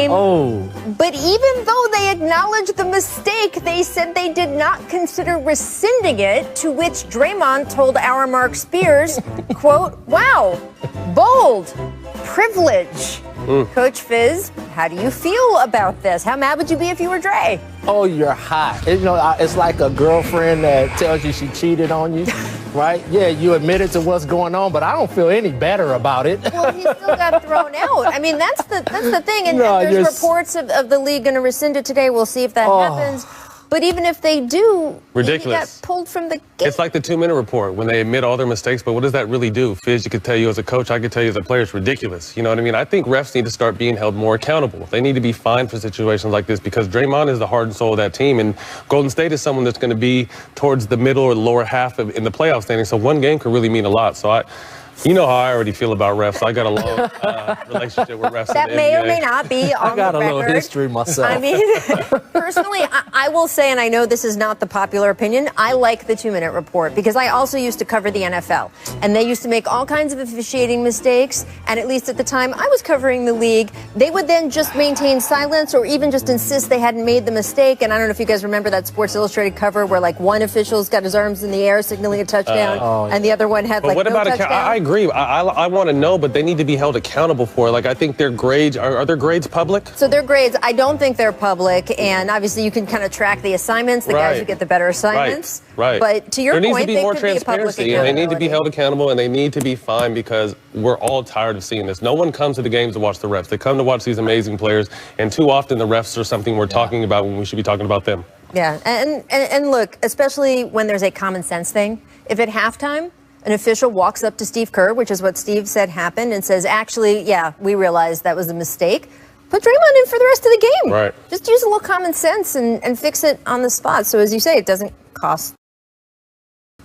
game. Oh. But even though they acknowledged the mistake, they said they did not consider rescinding it, to which Draymond told our Mark Spears, quote, wow, bold, privilege. Coach Fizz, how do you feel about this? How mad would you be if you were Dre? Oh, you're hot. It's like a girlfriend that tells you she cheated on you, right? Yeah, you admitted to what's going on, but I don't feel any better about it. Well, he still got thrown out. I mean, that's the thing. And there's reports of the league going to rescind it today. We'll see if that happens. But even if they do, ridiculous. He got pulled from the game. It's like the 2-minute report when they admit all their mistakes. But what does that really do? Fizz, you could tell you as a coach, I could tell you as a player, it's ridiculous. You know what I mean? I think refs need to start being held more accountable. They need to be fined for situations like this because Draymond is the heart and soul of that team. And Golden State is someone that's going to be towards the middle or lower half in the playoff standing. So one game could really mean a lot. So you know how I already feel about refs. I got a long relationship with refs. That may or may not be on the record. I got a little history myself. I mean, personally, I will say, and I know this is not the popular opinion, I like the 2-minute report because I also used to cover the NFL. And they used to make all kinds of officiating mistakes. And at least at the time I was covering the league, they would then just maintain silence or even just insist they hadn't made the mistake. And I don't know if you guys remember that Sports Illustrated cover where like one official's got his arms in the air signaling a touchdown and the other one had like no touchdown. I agree. I want to know, but they need to be held accountable for it. Like, I think their grades, are their grades public? So their grades, I don't think they're public. And obviously you can kind of track the assignments, the guys who get the better assignments. Right. But to your point, there needs to be more could be a public transparency, and they need to be held accountable, and they need to be fined because we're all tired of seeing this. No one comes to the games to watch the refs. They come to watch these amazing players, and too often the refs are something we're talking about when we should be talking about them. Yeah, and look, especially when there's a common sense thing, if at halftime an official walks up to Steve Kerr, which is what Steve said happened, and says, actually, yeah, we realized that was a mistake, put Draymond in for the rest of the game. Right. Just use a little common sense and fix it on the spot. So as you say, it doesn't cost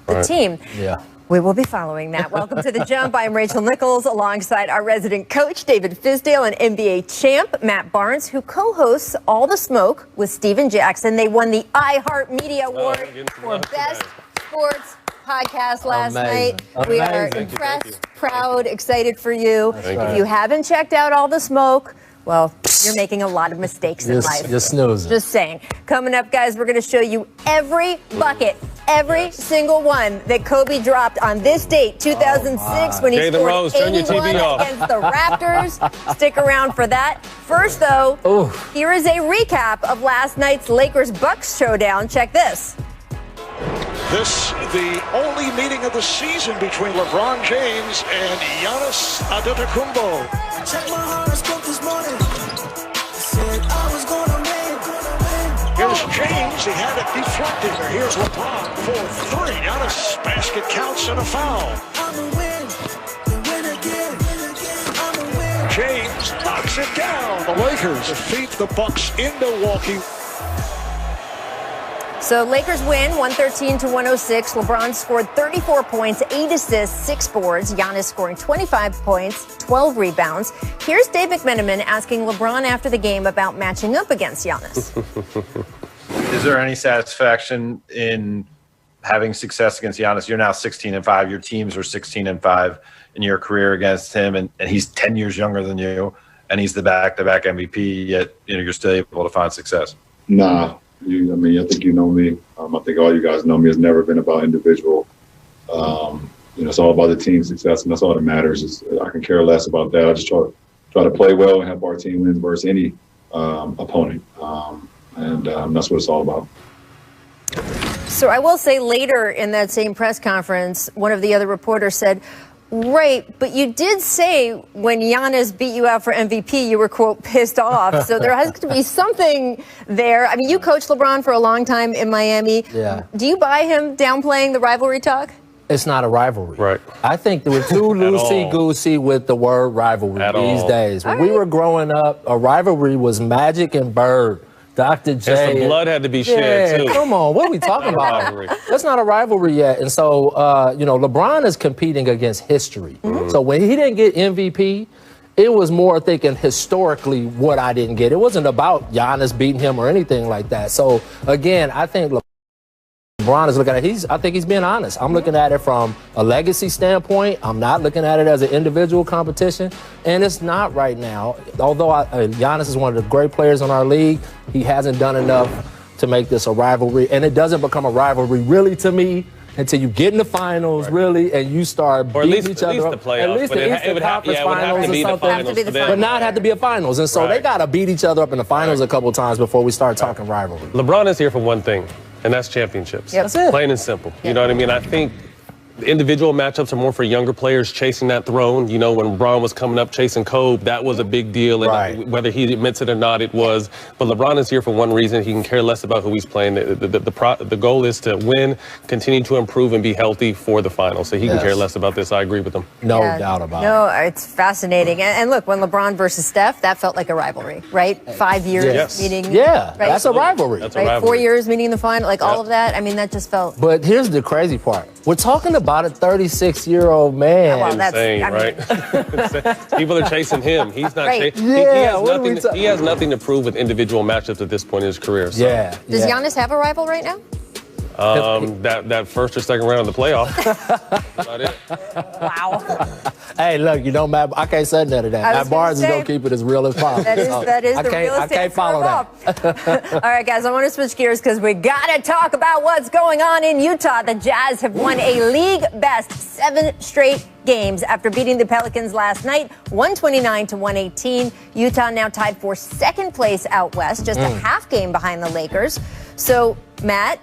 the team. Yeah. We will be following that. Welcome to The Jump. I'm Rachel Nichols alongside our resident coach, David Fizdale, and NBA champ, Matt Barnes, who co-hosts All the Smoke with Steven Jackson. They won the iHeartMedia Award for Best Sports Podcast last night. We are impressed, proud, excited for you. If you haven't checked out All the Smoke, well, you're making a lot of mistakes in life. Just snoozing. Just saying. Coming up, guys, we're going to show you every bucket, every single one that Kobe dropped on this date, 2006, when he scored 81 against the Raptors. Stick around for that. First, though, here is a recap of last night's Lakers-Bucks showdown. Check this. This, the only meeting of the season between LeBron James and Giannis Antetokounmpo. Check my horoscope this morning. Said I was gonna win. Here's James. He had it deflected. Here's LeBron for three. Giannis basket counts and a foul. I'm a win again. I'm a win. James knocks it down. The Lakers defeat the Bucks in Milwaukee. So Lakers win 113-106. LeBron scored 34 points, 8 assists, 6 boards. Giannis scoring 25 points, 12 rebounds. Here's Dave McMenamin asking LeBron after the game about matching up against Giannis. Is there any satisfaction in having success against Giannis? You're now 16-5. Your teams are 16-5 in your career against him, and he's 10 years younger than you, and he's the back-to-back MVP. Yet you're still able to find success. Nah. I think you know me. I think all you guys know me. It's never been about individual. It's all about the team success, and that's all that matters. I can care less about that. I just try to play well and help our team win versus any opponent, and that's what it's all about. So I will say later in that same press conference, one of the other reporters said, right, but you did say when Giannis beat you out for MVP, you were, quote, pissed off. So there has to be something there. I mean, you coached LeBron for a long time in Miami. Yeah. Do you buy him downplaying the rivalry talk? It's not a rivalry. Right. I think there were too loosey-goosey with the word rivalry these days. When we were growing up, a rivalry was Magic and Bird. Dr. J. And some blood had to be shed, too. Come on, what are we talking about? That's not a rivalry yet. And so, LeBron is competing against history. Mm-hmm. So when he didn't get MVP, it was more thinking historically what I didn't get. It wasn't about Giannis beating him or anything like that. So, again, I think LeBron LeBron is looking at it. I think he's being honest. I'm looking at it from a legacy standpoint. I'm not looking at it as an individual competition, and it's not right now. Although Giannis is one of the great players in our league, he hasn't done enough to make this a rivalry, and it doesn't become a rivalry really to me until you get in the finals, really, and you start beating each other up. At least the Eastern Conference finals or something. But not have to be a finals. And so they got to beat each other up in the finals a couple times before we start talking rivalry. LeBron is here for one thing, and that's championships. Yep. That's it. Plain and simple. You know what I mean? I think individual matchups are more for younger players chasing that throne. You know, when LeBron was coming up chasing Kobe, that was a big deal. And whether he admits it or not, it was. But LeBron is here for one reason. He can care less about who he's playing. The goal is to win, continue to improve, and be healthy for the finals. So he can care less about this. I agree with him. No doubt about it. No, it's fascinating. And look, when LeBron versus Steph, that felt like a rivalry, right? 5 years meeting. Yeah, right? that's a rivalry. That's a rivalry. 4 years meeting in the final, like all of that. I mean, that just felt. But here's the crazy part. We're talking about a 36-year-old man. Well, that's insane, I mean, right? People are chasing him. He's not Right. chasing. He has nothing to prove with individual matchups at this point in his career. So. Yeah. Does Giannis have a rival right now? That first or second round of the playoff. That's about it. Wow. Hey, look, you know, Matt, I can't say none of that. Matt Barnes is going to keep it as real as possible. That is the realest I can't follow that. All right, guys, I want to switch gears because we got to talk about what's going on in Utah. The Jazz have won a league-best 7 straight games after beating the Pelicans last night, 129-118. Utah now tied for second place out west, just a half game behind the Lakers. So, Matt,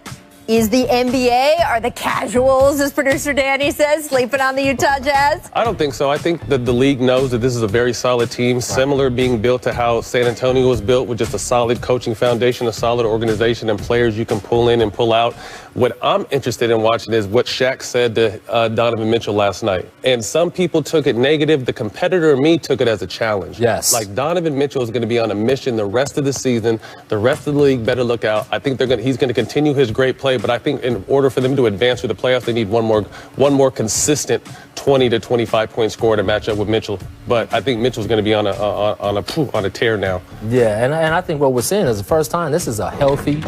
is the NBA, are the casuals, as producer Danny says, sleeping on the Utah Jazz? I don't think so. I think that the league knows that this is a very solid team, similar being built to how San Antonio was built, with just a solid coaching foundation, a solid organization, and players you can pull in and pull out. What I'm interested in watching is what Shaq said to Donovan Mitchell last night. And some people took it negative. The competitor in me took it as a challenge. Yes. Like, Donovan Mitchell is going to be on a mission the rest of the season. The rest of the league better look out. I think he's going to continue his great play, but I think in order for them to advance through the playoffs, they need one more consistent 20 to 25 point score to match up with Mitchell. But I think Mitchell's going to be on a tear now. Yeah, and I think what we're seeing is the first time this is a healthy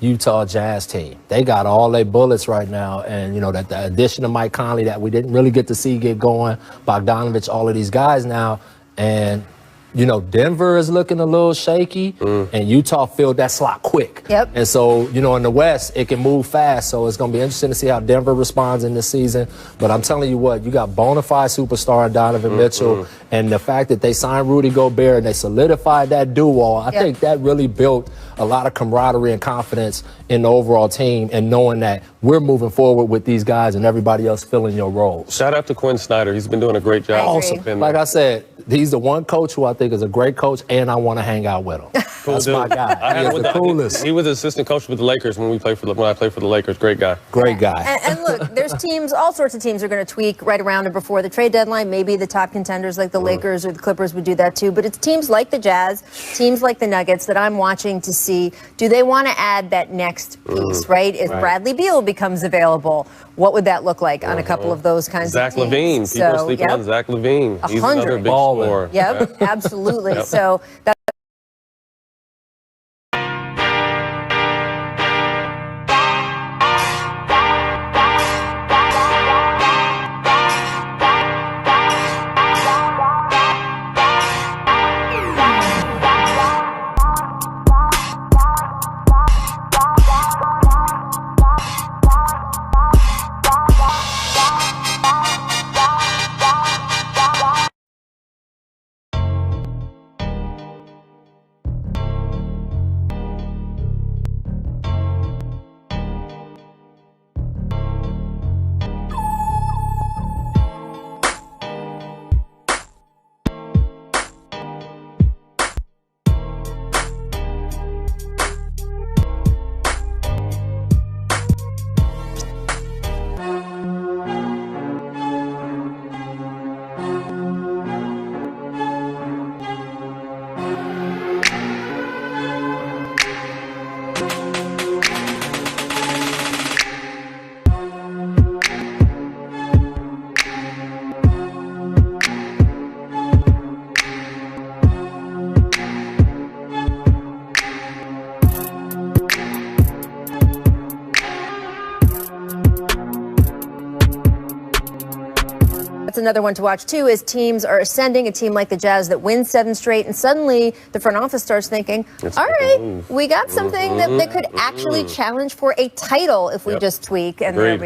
Utah Jazz team. They got all their bullets right now, and you know that the addition of Mike Conley that we didn't really get to see get going, Bogdanovich, all of these guys now, and you know, Denver is looking a little shaky, and Utah filled that slot quick. Yep. And so, you know, in the West, it can move fast. So it's going to be interesting to see how Denver responds in this season. But I'm telling you what, you got bona fide superstar Donovan Mitchell, and the fact that they signed Rudy Gobert and they solidified that duo, I think that really built a lot of camaraderie and confidence in the overall team, and knowing that we're moving forward with these guys and everybody else filling your roles. Shout out to Quinn Snyder. He's been doing a great job. Awesome. Like I said, he's the one coach who I think is a great coach, and I want to hang out with him. That's my guy. He is the coolest. He was assistant coach with the Lakers when I played for the Lakers. Great guy. Great guy. And look, there's teams, all sorts of teams are going to tweak right around and before the trade deadline. Maybe the top contenders like the Lakers or the Clippers would do that too. But it's teams like the Jazz, teams like the Nuggets that I'm watching to see, do they want to add that next piece, right? If Bradley Beal becomes available, what would that look like on a couple of those kinds Zach of teams? LaVine. People are sleeping on Zach LaVine. He's another big scorer. Yep, absolutely. So that's another one to watch, too, as teams are ascending. A team like the Jazz that wins 7 straight, and suddenly the front office starts thinking, all right, we got something that could actually challenge for a title if we just tweak. And there we go.